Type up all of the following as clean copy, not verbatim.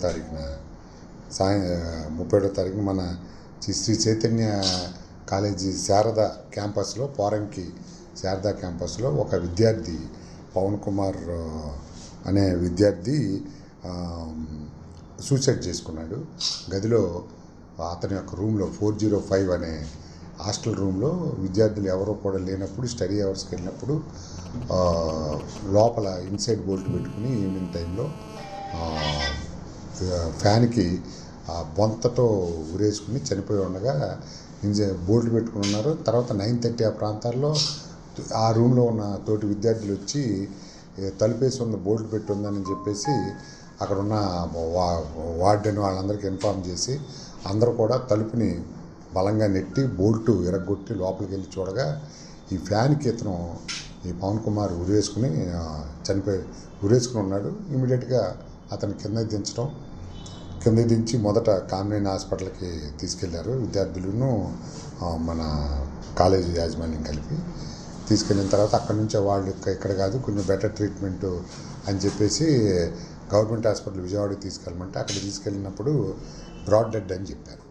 తారీఖున సాయం 31వ తారీఖున మన శ్రీ చైతన్య కాలేజీ శారదా క్యాంపస్లో పోరంకి శారదా క్యాంపస్లో ఒక విద్యార్థి పవన్ కుమార్ అనే విద్యార్థి సూసైడ్ చేసుకున్నాడు. గదిలో అతని యొక్క రూమ్లో 405 అనే హాస్టల్ రూమ్లో విద్యార్థులు ఎవరో కూడా లేనప్పుడు స్టడీ అవర్స్కి వెళ్ళినప్పుడు లోపల ఇన్సైడ్ బోల్ట్ పెట్టుకుని ఈవినింగ్ టైంలో ఫ్యాన్కి బొంతతో ఉరేసుకుని చనిపోయి ఉండగా బోల్ట్ పెట్టుకుని ఉన్నారు. తర్వాత 9:30 ఆ ప్రాంతాల్లో ఆ రూమ్లో ఉన్న తోటి విద్యార్థులు వచ్చి తలుపేసి ఉన్న బోల్ట్ పెట్టి ఉందని చెప్పేసి అక్కడ ఉన్న వార్డెన్ వాళ్ళందరికీ ఇన్ఫార్మ్ చేసి అందరూ కూడా తలుపుని బలంగా నెట్టి బోల్టు ఇరగొట్టి లోపలికి వెళ్ళి చూడగా ఈ ఫ్యాన్కి ఇతను ఈ పవన్ కుమార్ ఉరేసుకుని ఉన్నాడు. ఇమీడియట్గా అతను కింద దించి మొదట కామినేని హాస్పిటల్కి తీసుకెళ్లారు. విద్యార్థులను మన కాలేజీ యాజమాన్యం కలిపి తీసుకెళ్ళిన తర్వాత అక్కడి నుంచి వాళ్ళు ఇక్కడ కాదు కొంచెం బెటర్ ట్రీట్మెంటు అని చెప్పేసి గవర్నమెంట్ హాస్పిటల్ విజయవాడకి తీసుకెళ్ళమంటే అక్కడ తీసుకెళ్ళినప్పుడు బ్రాడ్ డెడ్ అని చెప్పారు.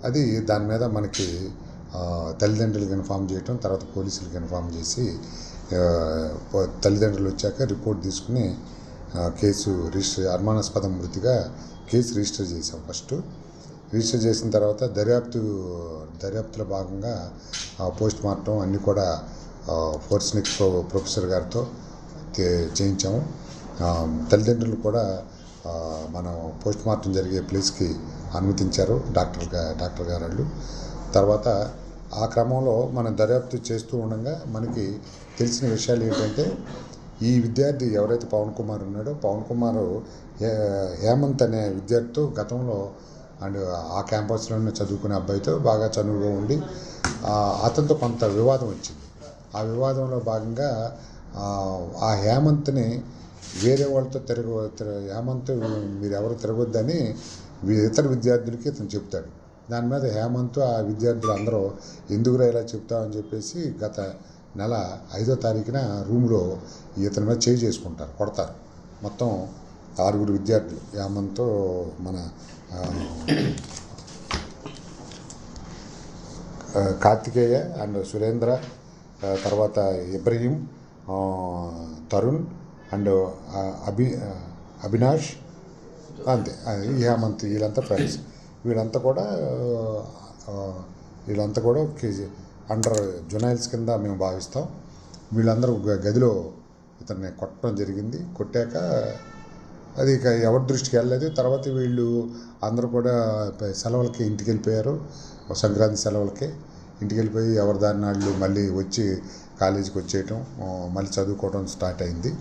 అది దాని మీద మనకి తల్లిదండ్రులకు ఇన్ఫామ్ చేయటం, తర్వాత పోలీసులకు ఇన్ఫామ్ చేసి తల్లిదండ్రులు వచ్చాక రిపోర్ట్ తీసుకుని కేసు అనుమానాస్పద మృతిగా కేసు రిజిస్టర్ చేసాం. రిజిస్టర్ చేసిన తర్వాత దర్యాప్తులో భాగంగా పోస్ట్ మార్టం అన్నీ కూడా ఫోరెన్సిక్ ప్రొఫెసర్ గారితో చేయించాము. తల్లిదండ్రులు కూడా మనం పోస్ట్ మార్టం జరిగే ప్లేస్కి అనుమతించారు డాక్టర్ గారు వాళ్ళు. తర్వాత ఆ క్రమంలో మనం దర్యాప్తు చేస్తూ ఉండగా మనకి తెలిసిన విషయాలు ఏంటంటే ఈ విద్యార్థి ఎవరైతే పవన్ కుమార్ ఉన్నాడో పవన్ కుమార్ హేమంత్ అనే విద్యార్థితో గతంలో అండ్ ఆ క్యాంపస్లోనే చదువుకునే అబ్బాయితో బాగా చనువుగా ఉండి అతనితో కొంత వివాదం వచ్చింది. ఆ వివాదంలో భాగంగా ఆ హేమంత్ని వేరే వాళ్ళతో హేమంత్ మీరు ఎవరు తిరగొద్దని ఇతర విద్యార్థులకి ఇతను చెప్తాడు. దాని మీద హేమంత్ ఆ విద్యార్థులు అందరూ ఎందుకురా ఇలా చెప్తామని చెప్పేసి గత నెల 5వ తారీఖున రూమ్లో ఇతని మీద చేసుకుంటారు, కొడతారు. మొత్తం 6 విద్యార్థులు హేమంత్, మన కార్తికేయ అండ్ సురేంద్ర, తర్వాత ఇబ్రహీం, తరుణ్ అండ్ అవినాష్, అంతే ఈ హేమంత్ వీళ్ళంతా ఫ్రెండ్స్. వీళ్ళంతా కూడా అండర్ జునైల్స్ కింద మేము భావిస్తాం. వీళ్ళందరూ గదిలో ఇతన్ని కొట్టడం జరిగింది. కొట్టాక అది ఇక ఎవరి దృష్టికి వెళ్ళలేదు. తర్వాత వీళ్ళు అందరూ కూడా సెలవులకి ఇంటికి వెళ్ళిపోయారు. సంక్రాంతి సెలవులకి ఇంటికి వెళ్ళిపోయి ఎవరి దాని వాళ్ళు మళ్ళీ వచ్చి కాలేజీకి వచ్చేయటం, మళ్ళీ చదువుకోవడం స్టార్ట్ అయింది.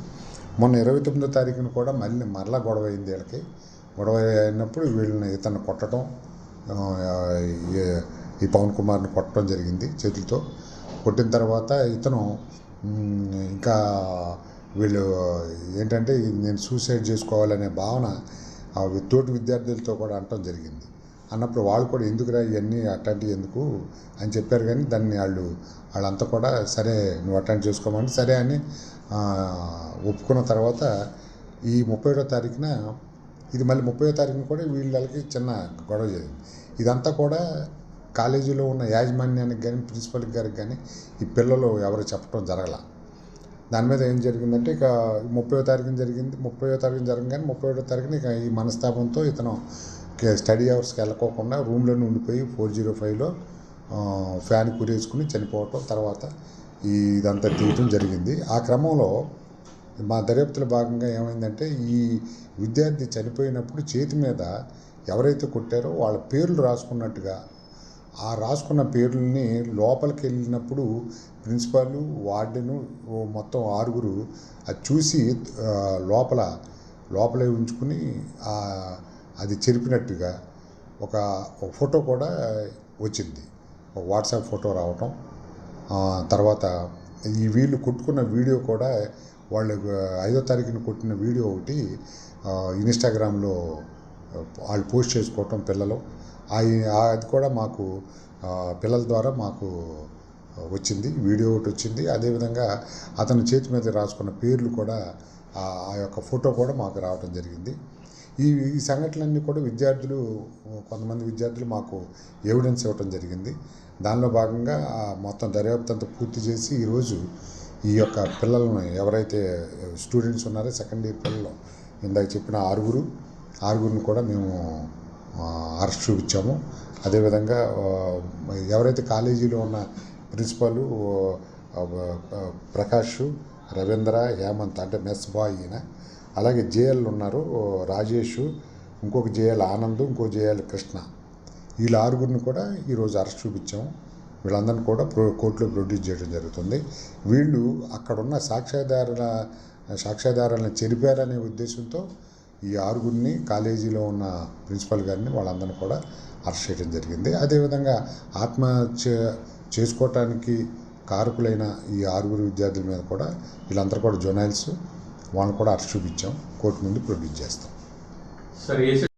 మొన్న 29వ తారీఖున కూడా మరలా గొడవ అయింది. వీళ్ళకి గొడవ అయినప్పుడు ఇతన్ని కొట్టడం, ఈ పవన్ కుమార్ని కొట్టడం జరిగింది చేతులతో. కొట్టిన తర్వాత ఇతను ఇంకా వీళ్ళు ఏంటంటే నేను సూసైడ్ చేసుకోవాలనే భావన తోటి విద్యార్థులతో కూడా అనటం జరిగింది. అన్నప్పుడు వాళ్ళు కూడా ఎందుకురా ఇవన్నీ అట్లాంటివి ఎందుకు అని చెప్పారు. కానీ దాన్ని వాళ్ళంతా కూడా సరే నువ్వు అటెండ్ చేసుకోమని సరే అని ఒప్పుకున్న తర్వాత ఈ 31వ తారీఖున ఇది మళ్ళీ 30వ తారీఖున కూడా వీళ్ళకి చిన్న గొడవ జరిగింది. ఇదంతా కూడా కాలేజీలో ఉన్న యాజమాన్యానికి కానీ ప్రిన్సిపల్కి గారికి కానీ ఈ పిల్లలు ఎవరు చెప్పడం జరగల. దాని మీద ఏం జరిగిందంటే ఇక 30వ తారీఖున జరిగింది. 30వ తారీఖున జరగగానే 31వ తారీఖున ఇక ఈ మనస్తాపంతో ఇతను స్టడీ అవర్స్కి వెళ్ళకోకుండా రూమ్లోనే ఉండిపోయి 405లో ఫ్యాన్ కురేసుకుని చనిపోవటం, తర్వాత ఇదంతా తీయటం జరిగింది. ఆ క్రమంలో మా దర్యాప్తులో భాగంగా ఏమైందంటే ఈ విద్యార్థి చనిపోయినప్పుడు చేతి మీద ఎవరైతే కొట్టారో వాళ్ళ పేర్లు రాసుకున్నట్టుగా ఆ రాసుకున్న పేర్లని లోపలికి వెళ్ళినప్పుడు ప్రిన్సిపాల్, వార్డెను మొత్తం 6 అది చూసి లోపలే ఉంచుకుని అది చెరిపినట్టుగా ఒక ఫోటో కూడా వచ్చింది. ఒక వాట్సాప్ ఫోటో రావటం, తర్వాత ఈ వీళ్ళు కొట్టుకున్న వీడియో కూడా వాళ్ళు 5వ తారీఖున కొట్టిన వీడియో ఒకటి ఇన్స్టాగ్రామ్లో వాళ్ళు పోస్ట్ చేసుకోవటం పిల్లలు. అది కూడా మాకు పిల్లల ద్వారా మాకు వచ్చింది, వీడియో ఒకటి వచ్చింది. అదేవిధంగా అతని చేతి మీద రాసుకున్న పేర్లు కూడా ఆ యొక్క ఫోటో కూడా మాకు రావడం జరిగింది. ఈ సంఘటనలన్నీ కూడా కొంతమంది విద్యార్థులు మాకు ఎవిడెన్స్ ఇవ్వటం జరిగింది. దానిలో భాగంగా మొత్తం దర్యాప్తు అంతా పూర్తి చేసి ఈరోజు ఈ యొక్క పిల్లలను ఎవరైతే స్టూడెంట్స్ ఉన్నారో సెకండ్ ఇయర్ పిల్లలు ఇందాక చెప్పిన ఆరుగురిని కూడా మేము అరెస్ట్ చూపించాము. అదేవిధంగా ఎవరైతే కాలేజీలో ఉన్న ప్రిన్సిపాల్ ప్రకాష్, రవీంద్ర, హేమంత్ అంటే మెస్ బాయ్ ఈయన, అలాగే జేఎల్ ఉన్నారు రాజేష్, ఇంకొక జేఎల్ ఆనంద్, ఇంకో జేఎల్ కృష్ణ, వీళ్ళ ఆరుగురిని కూడా ఈరోజు అరెస్ట్ చూపించాము. వీళ్ళందరినీ కూడా కోర్టులో ప్రొడ్యూస్ చేయడం జరుగుతుంది. వీళ్ళు అక్కడున్న సాక్ష్యాధారాలను చెరిపారనే ఉద్దేశంతో ఈ ఆరుగురిని కాలేజీలో ఉన్న ప్రిన్సిపల్ గారిని వాళ్ళందరినీ కూడా అరెస్ట్ చేయడం జరిగింది. అదేవిధంగా ఆత్మహత్య చేసుకోవటానికి కారకులైన ఈ ఆరుగురు విద్యార్థుల మీద కూడా వీళ్ళందరూ కూడా జొనైల్స్ వాళ్ళని కూడా అరెస్ట్ చూపించాం. కోర్టు ముందు ప్రొడ్యూస్ చేస్తాం. సరే